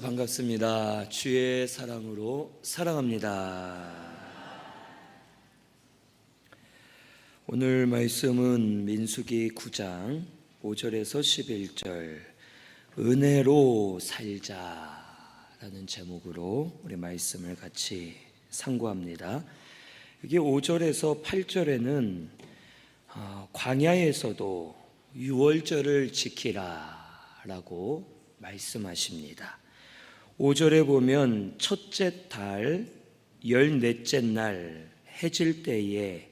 반갑습니다. 주의 사랑으로 사랑합니다. 오늘 말씀은 민수기 9장 5절에서 11절 은혜로 살자라는 제목으로 우리 말씀을 같이 상고합니다. 이게 5절에서 8절에는 광야에서도 유월절을 지키라 라고 말씀하십니다. 5절에 보면 첫째 달 14째 날 해질 때에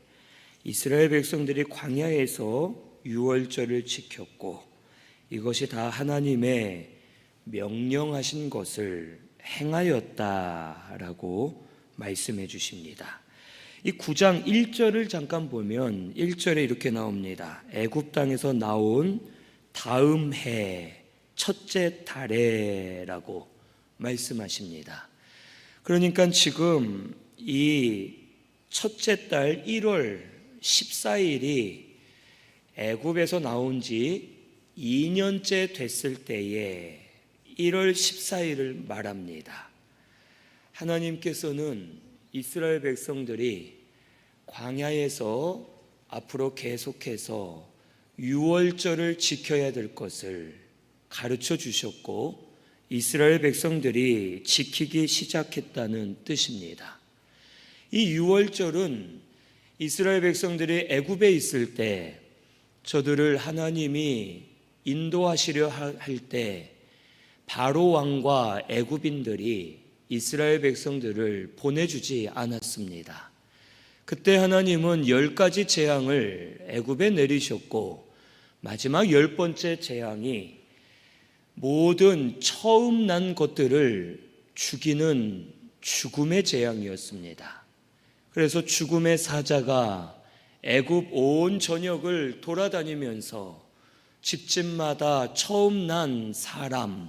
이스라엘 백성들이 광야에서 유월절을 지켰고 이것이 다 하나님의 명령하신 것을 행하였다라고 말씀해 주십니다. 이 9장 1절을 잠깐 보면 1절에 이렇게 나옵니다. 애굽 땅에서 나온 다음 해 첫째 달에라고 말씀하십니다. 그러니까 지금 이 첫째 달 1월 14일이 애굽에서 나온 지 2년째 됐을 때에 1월 14일을 말합니다. 하나님께서는 이스라엘 백성들이 광야에서 앞으로 계속해서 유월절을 지켜야 될 것을 가르쳐 주셨고 이스라엘 백성들이 지키기 시작했다는 뜻입니다. 이 유월절은 이스라엘 백성들이 애굽에 있을 때 저들을 하나님이 인도하시려 할 때 바로 왕과 애굽인들이 이스라엘 백성들을 보내주지 않았습니다. 그때 하나님은 10가지 재앙을 애굽에 내리셨고 마지막 10번째 재앙이 모든 처음 난 것들을 죽이는 죽음의 재앙이었습니다. 그래서 죽음의 사자가 애굽 온 전역을 돌아다니면서 집집마다 처음 난 사람,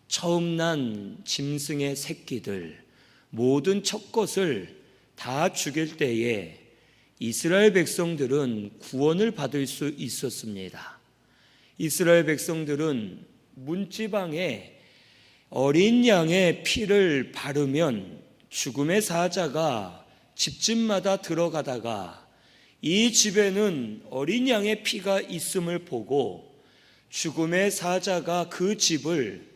처음 난 짐승의 새끼들, 모든 첫 것을 다 죽일 때에 이스라엘 백성들은 구원을 받을 수 있었습니다. 이스라엘 백성들은 문지방에 어린 양의 피를 바르면 죽음의 사자가 집집마다 들어가다가 이 집에는 어린 양의 피가 있음을 보고 죽음의 사자가 그 집을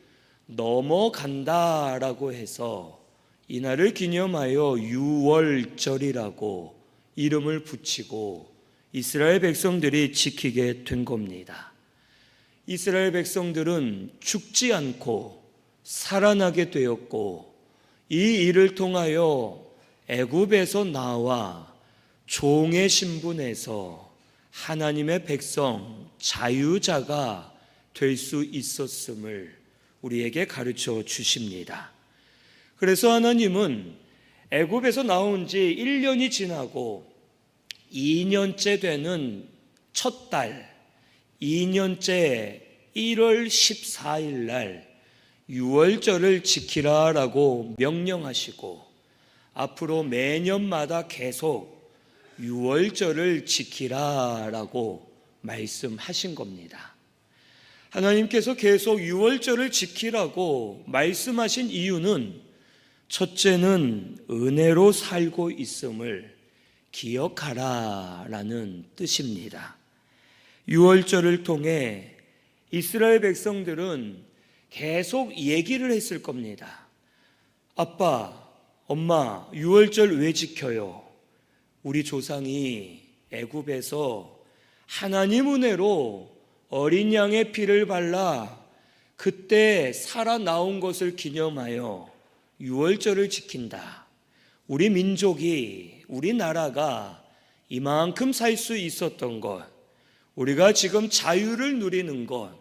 넘어간다라고 해서 이날을 기념하여 유월절이라고 이름을 붙이고 이스라엘 백성들이 지키게 된 겁니다. 이스라엘 백성들은 죽지 않고 살아나게 되었고 이 일을 통하여 애굽에서 나와 종의 신분에서 하나님의 백성 자유자가 될 수 있었음을 우리에게 가르쳐 주십니다. 그래서 하나님은 애굽에서 나온 지 1년이 지나고 2년째 되는 첫 달 2년째 1월 14일 날 유월절을 지키라라고 명령하시고 앞으로 매년마다 계속 유월절을 지키라라고 말씀하신 겁니다. 하나님께서 계속 유월절을 지키라고 말씀하신 이유는 첫째는 은혜로 살고 있음을 기억하라라는 뜻입니다. 유월절을 통해 이스라엘 백성들은 계속 얘기를 했을 겁니다. 아빠, 엄마, 유월절 왜 지켜요? 우리 조상이 애굽에서 하나님 은혜로 어린 양의 피를 발라 그때 살아나온 것을 기념하여 유월절을 지킨다. 우리 민족이, 우리나라가 이만큼 살 수 있었던 것, 우리가 지금 자유를 누리는 것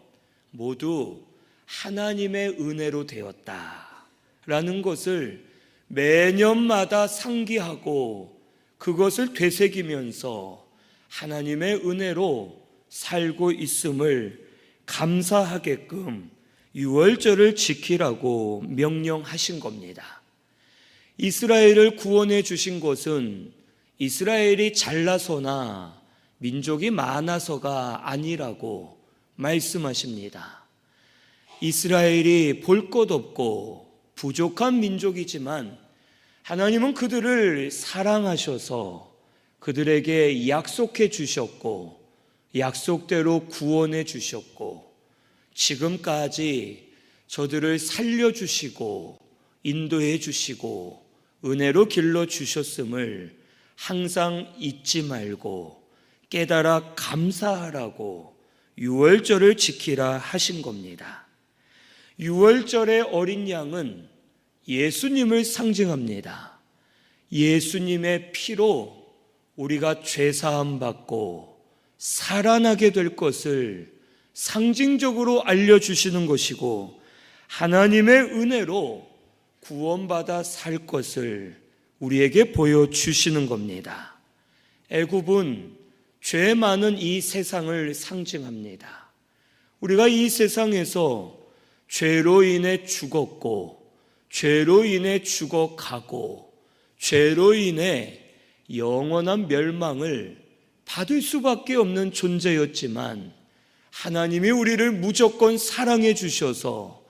모두 하나님의 은혜로 되었다라는 것을 매년마다 상기하고 그것을 되새기면서 하나님의 은혜로 살고 있음을 감사하게끔 유월절을 지키라고 명령하신 겁니다. 이스라엘을 구원해 주신 것은 이스라엘이 잘나서나 민족이 많아서가 아니라고 말씀하십니다. 이스라엘이 볼 것 없고 부족한 민족이지만 하나님은 그들을 사랑하셔서 그들에게 약속해 주셨고 약속대로 구원해 주셨고 지금까지 저들을 살려주시고 인도해 주시고 은혜로 길러 주셨음을 항상 잊지 말고 깨달아 감사하라고 유월절을 지키라 하신 겁니다. 유월절의 어린 양은 예수님을 상징합니다. 예수님의 피로 우리가 죄사함 받고 살아나게 될 것을 상징적으로 알려주시는 것이고 하나님의 은혜로 구원받아 살 것을 우리에게 보여주시는 겁니다. 애굽은 죄 많은 이 세상을 상징합니다. 우리가 이 세상에서 죄로 인해 죽었고 죄로 인해 죽어가고 죄로 인해 영원한 멸망을 받을 수밖에 없는 존재였지만 하나님이 우리를 무조건 사랑해 주셔서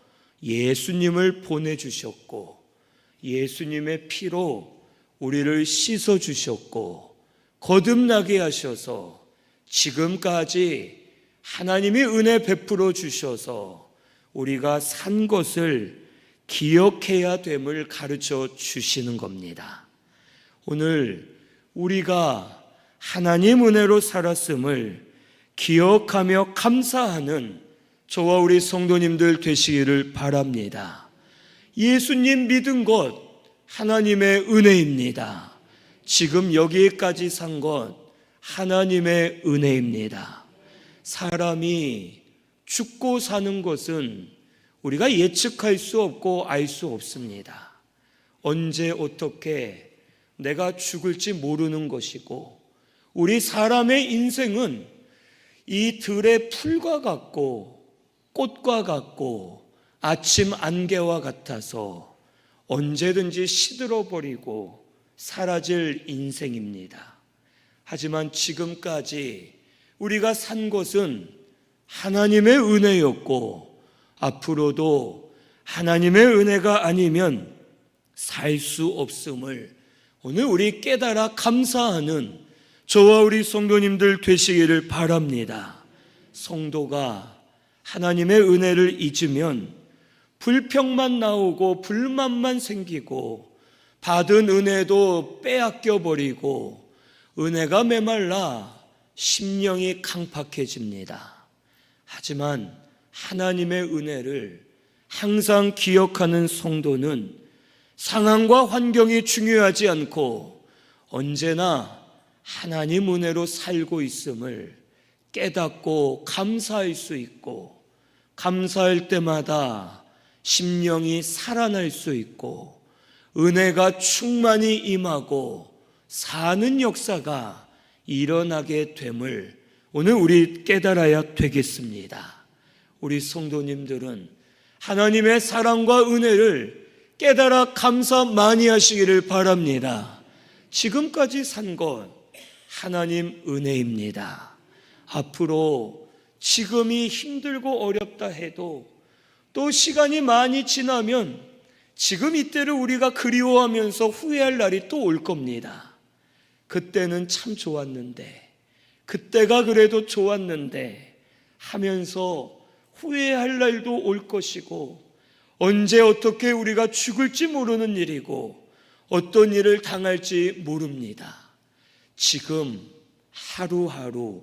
예수님을 보내주셨고 예수님의 피로 우리를 씻어 주셨고 거듭나게 하셔서 지금까지 하나님이 은혜 베풀어 주셔서 우리가 산 것을 기억해야 됨을 가르쳐 주시는 겁니다. 오늘 우리가 하나님 은혜로 살았음을 기억하며 감사하는 저와 우리 성도님들 되시기를 바랍니다. 예수님 믿은 것 하나님의 은혜입니다. 지금 여기까지 산 것 하나님의 은혜입니다. 사람이 죽고 사는 것은 우리가 예측할 수 없고 알 수 없습니다. 언제 어떻게 내가 죽을지 모르는 것이고 우리 사람의 인생은 이 들의 풀과 같고 꽃과 같고 아침 안개와 같아서 언제든지 시들어버리고 사라질 인생입니다. 하지만 지금까지 우리가 산 것은 하나님의 은혜였고 앞으로도 하나님의 은혜가 아니면 살 수 없음을 오늘 우리 깨달아 감사하는 저와 우리 성도님들 되시기를 바랍니다. 성도가 하나님의 은혜를 잊으면 불평만 나오고 불만만 생기고 받은 은혜도 빼앗겨 버리고 은혜가 메말라 심령이 강팍해집니다. 하지만 하나님의 은혜를 항상 기억하는 성도는 상황과 환경이 중요하지 않고 언제나 하나님 은혜로 살고 있음을 깨닫고 감사할 수 있고 감사할 때마다 심령이 살아날 수 있고 은혜가 충만히 임하고 사는 역사가 일어나게 됨을 오늘 우리 깨달아야 되겠습니다. 우리 성도님들은 하나님의 사랑과 은혜를 깨달아 감사 많이 하시기를 바랍니다. 지금까지 산 것 하나님 은혜입니다. 앞으로 지금이 힘들고 어렵다 해도 또 시간이 많이 지나면 지금 이때를 우리가 그리워하면서 후회할 날이 또 올 겁니다. 그때는 참 좋았는데 그때가 그래도 좋았는데 하면서 후회할 날도 올 것이고 언제 어떻게 우리가 죽을지 모르는 일이고 어떤 일을 당할지 모릅니다. 지금 하루하루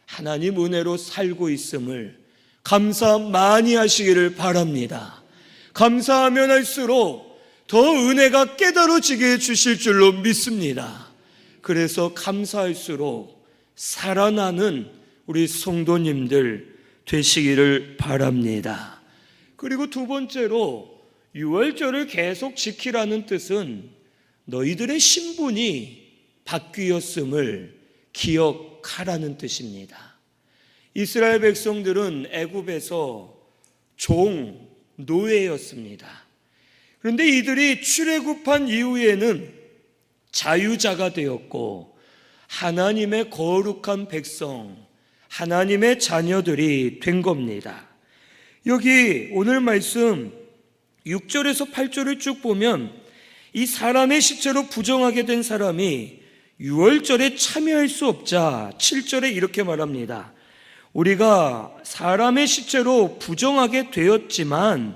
하나님 은혜로 살고 있음을 감사 많이 하시기를 바랍니다. 감사하면 할수록 더 은혜가 깨달아지게 해주실 줄로 믿습니다. 그래서 감사할수록 살아나는 우리 성도님들 되시기를 바랍니다. 그리고 두 번째로 유월절을 계속 지키라는 뜻은 너희들의 신분이 바뀌었음을 기억하라는 뜻입니다. 이스라엘 백성들은 애굽에서 종, 노예였습니다. 그런데 이들이 출애굽한 이후에는 자유자가 되었고 하나님의 거룩한 백성, 하나님의 자녀들이 된 겁니다. 여기 오늘 말씀 6절에서 8절을 쭉 보면 이 사람의 시체로 부정하게 된 사람이 유월절에 참여할 수 없자 7절에 이렇게 말합니다. 우리가 사람의 시체로 부정하게 되었지만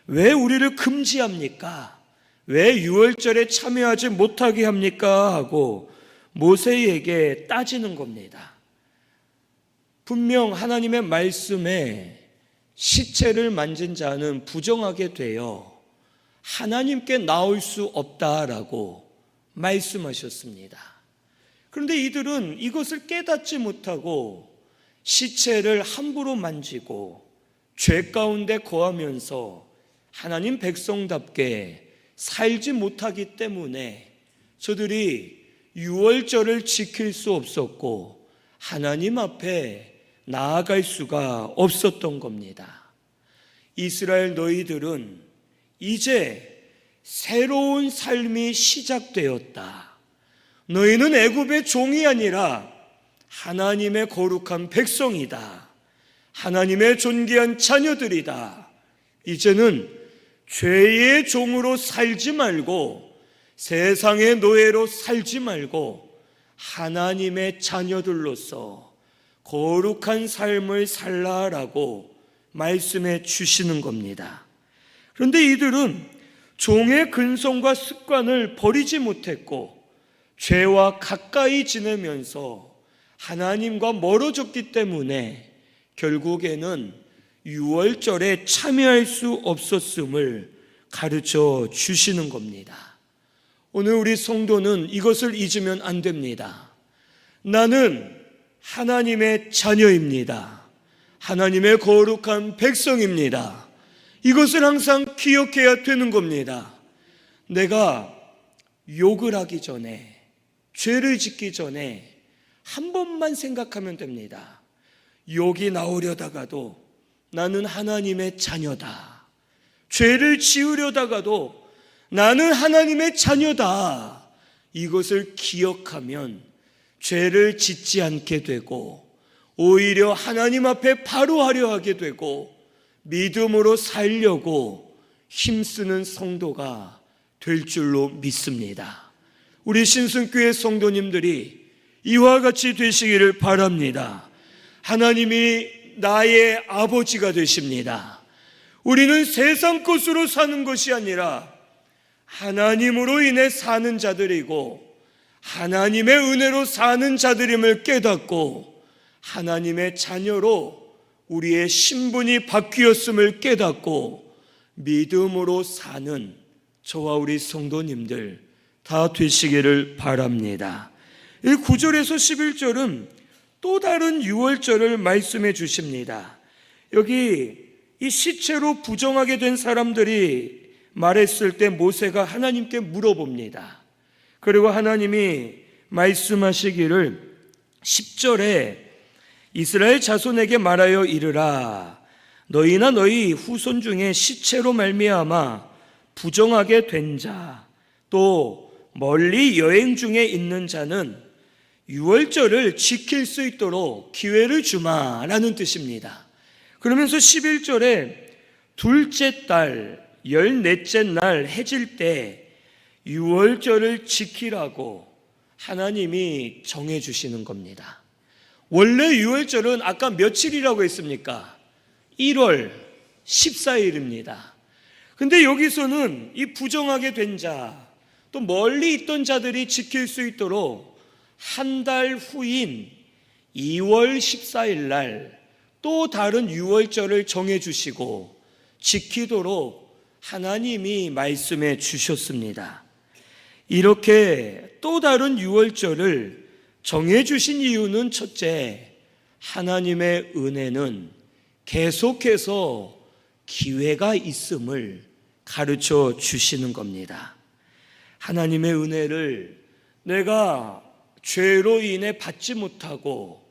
왜 우리를 금지합니까? 왜 유월절에 참여하지 못하게 합니까? 하고 모세에게 따지는 겁니다. 분명 하나님의 말씀에 시체를 만진 자는 부정하게 되어 하나님께 나올 수 없다라고 말씀하셨습니다. 그런데 이들은 이것을 깨닫지 못하고 시체를 함부로 만지고 죄 가운데 거하면서 하나님 백성답게 살지 못하기 때문에 저들이 유월절을 지킬 수 없었고 하나님 앞에 나아갈 수가 없었던 겁니다. 이스라엘 너희들은 이제 새로운 삶이 시작되었다. 너희는 애굽의 종이 아니라 하나님의 거룩한 백성이다. 하나님의 존귀한 자녀들이다. 이제는 죄의 종으로 살지 말고 세상의 노예로 살지 말고 하나님의 자녀들로서 거룩한 삶을 살라라고 말씀해 주시는 겁니다. 그런데 이들은 종의 근성과 습관을 버리지 못했고 죄와 가까이 지내면서 하나님과 멀어졌기 때문에 결국에는 유월절에 참여할 수 없었음을 가르쳐 주시는 겁니다. 오늘 우리 성도는 이것을 잊으면 안 됩니다. 나는 하나님의 자녀입니다. 하나님의 거룩한 백성입니다. 이것을 항상 기억해야 되는 겁니다. 내가 욕을 하기 전에, 죄를 짓기 전에 한 번만 생각하면 됩니다. 욕이 나오려다가도 나는 하나님의 자녀다. 죄를 지으려다가도 나는 하나님의 자녀다. 이것을 기억하면 죄를 짓지 않게 되고 오히려 하나님 앞에 바로 하려 하게 되고 믿음으로 살려고 힘쓰는 성도가 될 줄로 믿습니다. 우리 신승교회 성도님들이 이와 같이 되시기를 바랍니다. 하나님이 나의 아버지가 되십니다. 우리는 세상 것으로 사는 것이 아니라 하나님으로 인해 사는 자들이고 하나님의 은혜로 사는 자들임을 깨닫고 하나님의 자녀로 우리의 신분이 바뀌었음을 깨닫고 믿음으로 사는 저와 우리 성도님들 다 되시기를 바랍니다. 9절에서 11절은 또 다른 유월절을 말씀해 주십니다. 여기 이 시체로 부정하게 된 사람들이 말했을 때 모세가 하나님께 물어봅니다. 그리고 하나님이 말씀하시기를 10절에 이스라엘 자손에게 말하여 이르라. 너희나 너희 후손 중에 시체로 말미암아 부정하게 된 자, 또 멀리 여행 중에 있는 자는 유월절을 지킬 수 있도록 기회를 주마라는 뜻입니다. 그러면서 11절에 둘째 달 14째 날 해질 때 유월절을 지키라고 하나님이 정해주시는 겁니다. 원래 유월절은 아까 며칠이라고 했습니까? 1월 14일입니다. 근데 여기서는 이 부정하게 된 자, 또 멀리 있던 자들이 지킬 수 있도록 한 달 후인 2월 14일 날 또 다른 유월절을 정해주시고 지키도록 하나님이 말씀해 주셨습니다. 이렇게 또 다른 유월절을 정해주신 이유는 첫째, 하나님의 은혜는 계속해서 기회가 있음을 가르쳐 주시는 겁니다. 하나님의 은혜를 내가 죄로 인해 받지 못하고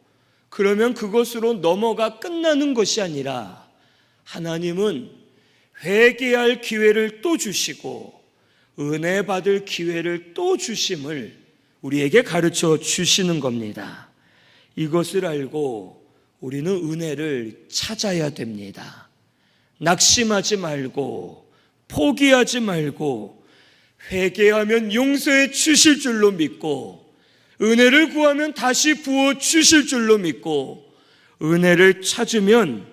그러면 그것으로 넘어가 끝나는 것이 아니라 하나님은 회개할 기회를 또 주시고 은혜 받을 기회를 또 주심을 우리에게 가르쳐 주시는 겁니다. 이것을 알고 우리는 은혜를 찾아야 됩니다. 낙심하지 말고 포기하지 말고 회개하면 용서해 주실 줄로 믿고 은혜를 구하면 다시 부어 주실 줄로 믿고 은혜를 찾으면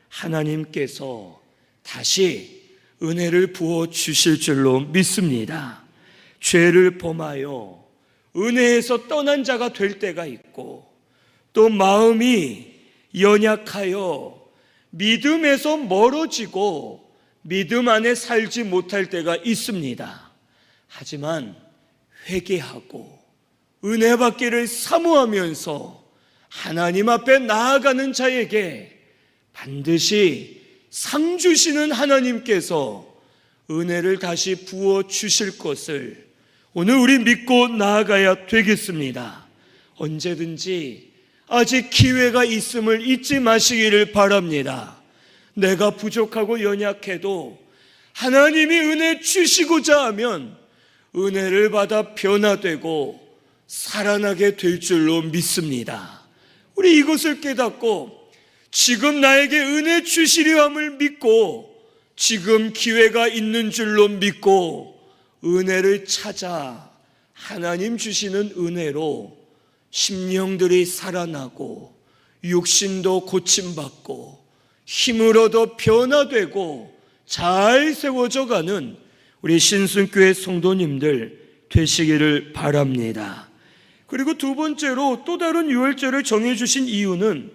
하나님께서 다시 은혜를 부어 주실 줄로 믿습니다. 죄를 범하여 은혜에서 떠난 자가 될 때가 있고 또 마음이 연약하여 믿음에서 멀어지고 믿음 안에 살지 못할 때가 있습니다. 하지만 회개하고 은혜 받기를 사모하면서 하나님 앞에 나아가는 자에게 반드시 상 주시는 하나님께서 은혜를 다시 부어 주실 것을 오늘 우리 믿고 나아가야 되겠습니다. 언제든지 아직 기회가 있음을 잊지 마시기를 바랍니다. 내가 부족하고 연약해도 하나님이 은혜 주시고자 하면 은혜를 받아 변화되고 살아나게 될 줄로 믿습니다. 우리 이것을 깨닫고 지금 나에게 은혜 주시려 함을 믿고 지금 기회가 있는 줄로 믿고 은혜를 찾아 하나님 주시는 은혜로 심령들이 살아나고 육신도 고침받고 힘으로도 변화되고 잘 세워져 가는 우리 신순교회 성도님들 되시기를 바랍니다. 그리고 두 번째로 또 다른 유월절을 정해주신 이유는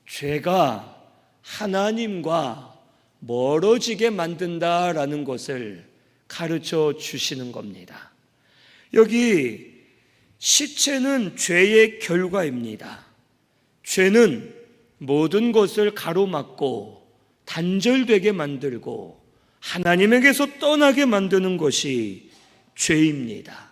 죄가 하나님과 멀어지게 만든다라는 것을 가르쳐 주시는 겁니다. 여기 시체는 죄의 결과입니다. 죄는 모든 것을 가로막고 단절되게 만들고 하나님에게서 떠나게 만드는 것이 죄입니다.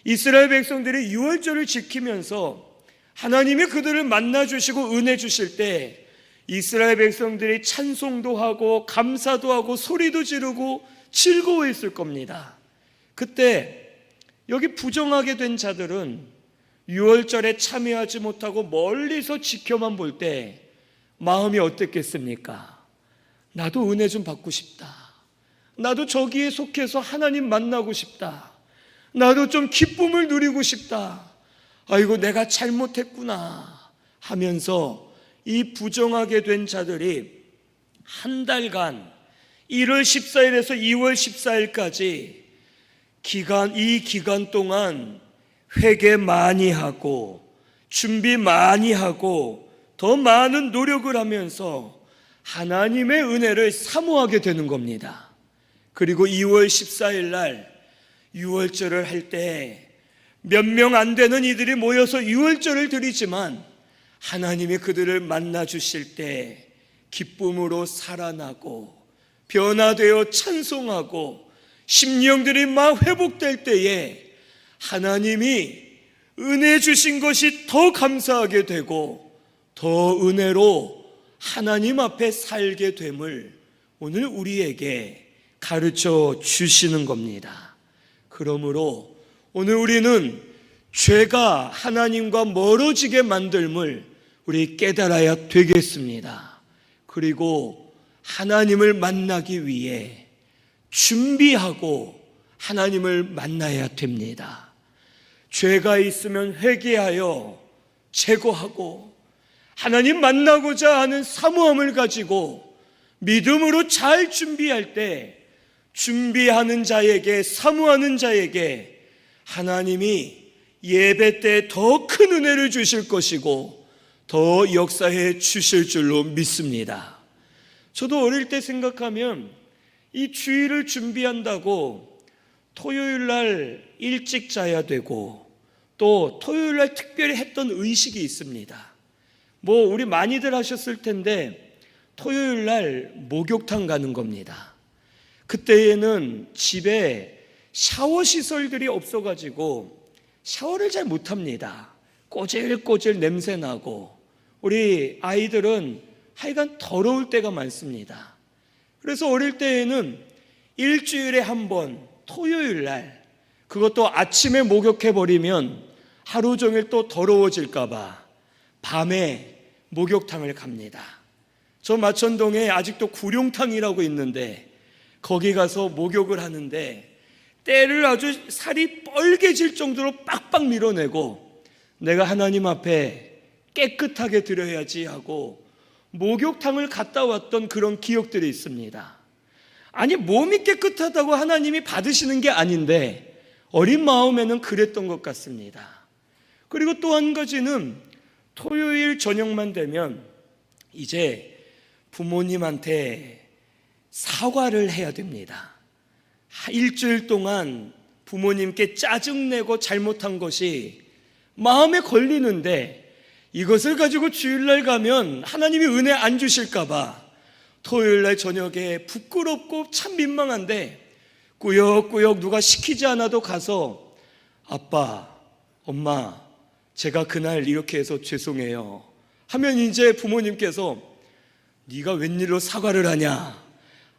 이스라엘 백성들이 유월절을 지키면서 하나님이 그들을 만나주시고 은혜 주실 때 이스라엘 백성들이 찬송도 하고 감사도 하고 소리도 지르고 즐거워했을 겁니다. 그때 여기 부정하게 된 자들은 유월절에 참여하지 못하고 멀리서 지켜만 볼 때 마음이 어땠겠습니까? 나도 은혜 좀 받고 싶다. 나도 저기에 속해서 하나님 만나고 싶다. 나도 좀 기쁨을 누리고 싶다. 아이고 내가 잘못했구나 하면서 이 부정하게 된 자들이 한 달간 1월 14일에서 2월 14일까지 이 기간 동안 회개 많이 하고 준비 많이 하고 더 많은 노력을 하면서 하나님의 은혜를 사모하게 되는 겁니다. 그리고 2월 14일 날 유월절을 할 때 몇 명 안 되는 이들이 모여서 유월절을 드리지만 하나님이 그들을 만나 주실 때 기쁨으로 살아나고 변화되어 찬송하고 심령들이 막 회복될 때에 하나님이 은혜 주신 것이 더 감사하게 되고 더 은혜로 하나님 앞에 살게 됨을 오늘 우리에게 가르쳐 주시는 겁니다. 그러므로 오늘 우리는 죄가 하나님과 멀어지게 만들음을 우리 깨달아야 되겠습니다. 그리고 하나님을 만나기 위해 준비하고 하나님을 만나야 됩니다. 죄가 있으면 회개하여 제거하고 하나님 만나고자 하는 사모함을 가지고 믿음으로 잘 준비할 때 준비하는 자에게 사모하는 자에게 하나님이 예배 때 더 큰 은혜를 주실 것이고 더 역사해 주실 줄로 믿습니다. 저도 어릴 때 생각하면 이 주일을 준비한다고 토요일 날 일찍 자야 되고 또 토요일 날 특별히 했던 의식이 있습니다. 우리 많이들 하셨을 텐데 토요일 날 목욕탕 가는 겁니다. 그때에는 집에 샤워 시설들이 없어가지고 샤워를 잘 못합니다. 꼬질꼬질 냄새 나고 우리 아이들은 하여간 더러울 때가 많습니다. 그래서 어릴 때에는 일주일에 한 번 토요일 날 그것도 아침에 목욕해버리면 하루 종일 또 더러워질까 봐 밤에 목욕탕을 갑니다. 저 마천동에 아직도 구룡탕이라고 있는데 거기 가서 목욕을 하는데 때를 아주 살이 뻘개질 정도로 빡빡 밀어내고 내가 하나님 앞에 깨끗하게 드려야지 하고 목욕탕을 갔다 왔던 그런 기억들이 있습니다. 아니, 몸이 깨끗하다고 하나님이 받으시는 게 아닌데 어린 마음에는 그랬던 것 같습니다. 그리고 또 한 가지는 토요일 저녁만 되면 이제 부모님한테 사과를 해야 됩니다. 일주일 동안 부모님께 짜증내고 잘못한 것이 마음에 걸리는데 이것을 가지고 주일날 가면 하나님이 은혜 안 주실까봐 토요일날 저녁에 부끄럽고 참 민망한데 꾸역꾸역 누가 시키지 않아도 가서 아빠, 엄마, 제가 그날 이렇게 해서 죄송해요 하면 이제 부모님께서 네가 웬일로 사과를 하냐,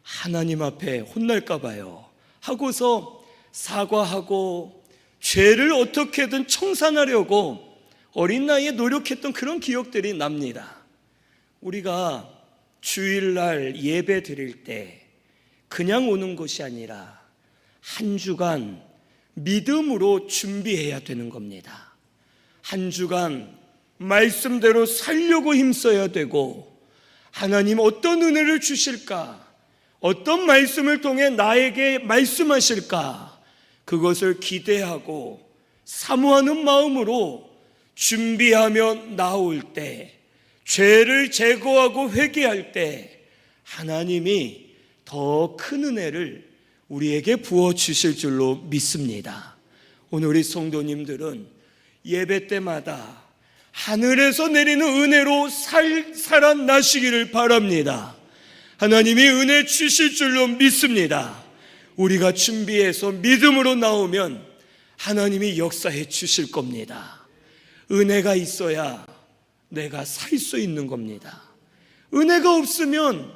하나님 앞에 혼날까 봐요 하고서 사과하고 죄를 어떻게든 청산하려고 어린 나이에 노력했던 그런 기억들이 납니다. 우리가 주일날 예배 드릴 때 그냥 오는 것이 아니라 한 주간 믿음으로 준비해야 되는 겁니다. 한 주간 말씀대로 살려고 힘써야 되고 하나님 어떤 은혜를 주실까, 어떤 말씀을 통해 나에게 말씀하실까, 그것을 기대하고 사모하는 마음으로 준비하며 나올 때, 죄를 제거하고 회개할 때 하나님이 더 큰 은혜를 우리에게 부어주실 줄로 믿습니다. 오늘 우리 성도님들은 예배 때마다 하늘에서 내리는 은혜로 살아나시기를 바랍니다. 하나님이 은혜 주실 줄로 믿습니다. 우리가 준비해서 믿음으로 나오면 하나님이 역사해 주실 겁니다. 은혜가 있어야 내가 살 수 있는 겁니다. 은혜가 없으면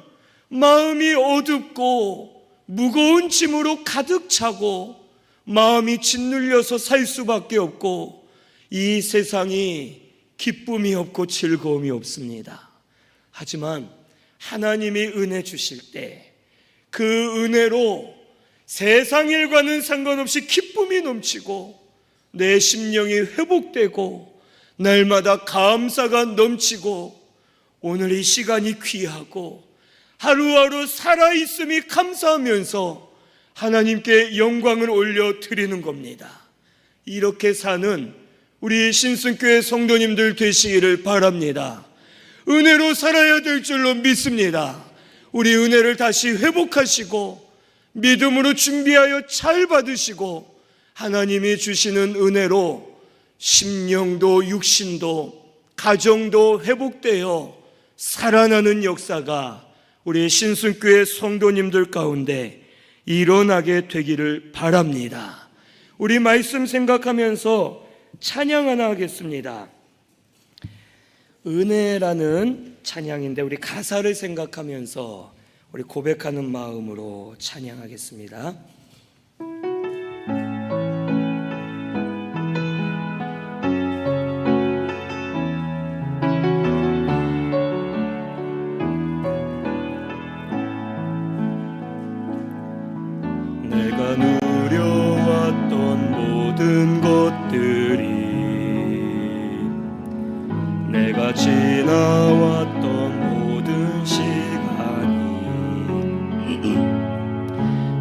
마음이 어둡고 무거운 짐으로 가득 차고 마음이 짓눌려서 살 수밖에 없고 이 세상이 기쁨이 없고 즐거움이 없습니다. 하지만 하나님이 은혜 주실 때 그 은혜로 세상 일과는 상관없이 기쁨이 넘치고 내 심령이 회복되고 날마다 감사가 넘치고 오늘 이 시간이 귀하고 하루하루 살아있음이 감사하면서 하나님께 영광을 올려드리는 겁니다. 이렇게 사는 우리 신순교회 성도님들 되시기를 바랍니다. 은혜로 살아야 될 줄로 믿습니다. 우리 은혜를 다시 회복하시고 믿음으로 준비하여 잘 받으시고 하나님이 주시는 은혜로 심령도 육신도 가정도 회복되어 살아나는 역사가 우리 신순교회 성도님들 가운데 일어나게 되기를 바랍니다. 우리 말씀 생각하면서 찬양 하나 하겠습니다. 은혜라는 찬양인데 우리 가사를 생각하면서 우리 고백하는 마음으로 찬양하겠습니다. 내가 누려왔던 모든 것들이 내가 지나왔던 모든 시간이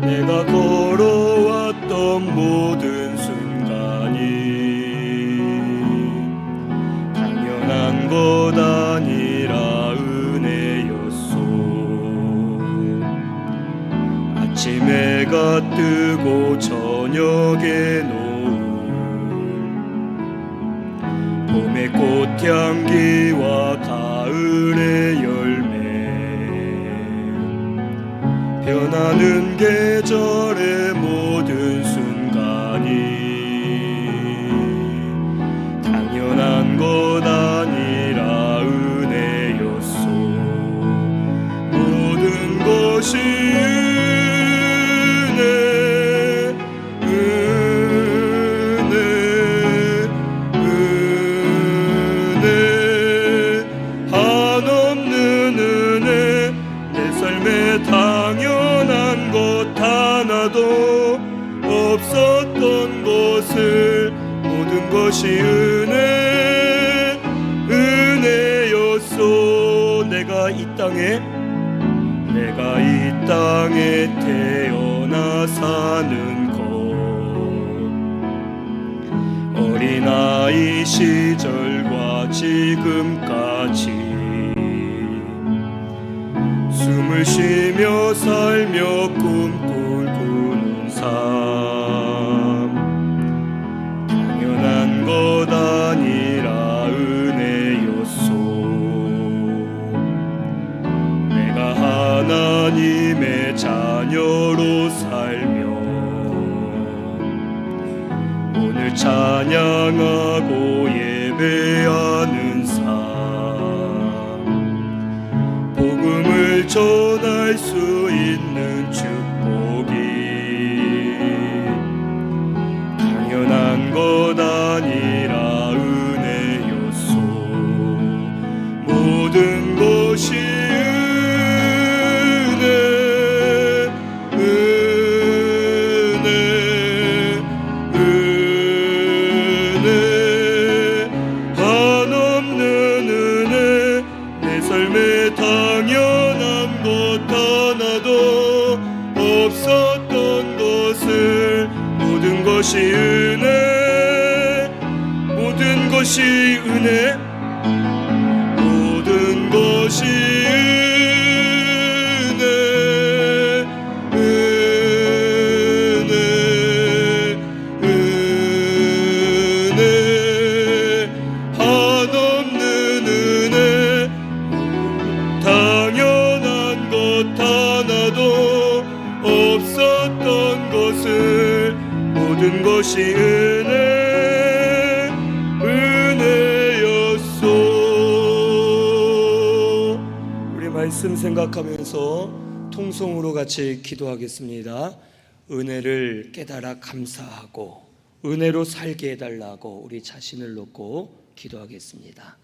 내가 걸어왔던 모든 순간이 당연한 것 아니라 은혜였소. 아침 해가 뜨고 저녁에 노을 봄의 꽃향기와 가을의 열매 변하는 계절의 모든 순간이 당연한 것 아니라 은혜였소. 모든 것이 한없는 은혜 없었던 것을 모든 것이 은혜였소. 내가 이 땅에 태어나 사는 것, 어린아이 시절과 지금까지 숨을 쉬며 살며 꿈을 꾸는 삶, 당연한 것 아니라 은혜였소. 내가 하나님의 자녀로 살며 오늘 찬양하고 예배하는 삶, 복음을 전할 수 있는 축복이 당연한 것 아니라 은혜였소. 모든 것이 당연한 것 하나도 없었던 것을 모든 것이 은혜, 모든 것이 은혜, 모든 것이 당연한 것 하나도 없었던 것을 모든 것이 은혜였소. 우리 말씀 생각하면서 통성으로 같이 기도하겠습니다. 은혜를 깨달아 감사하고 은혜로 살게 해달라고 우리 자신을 놓고 기도하겠습니다.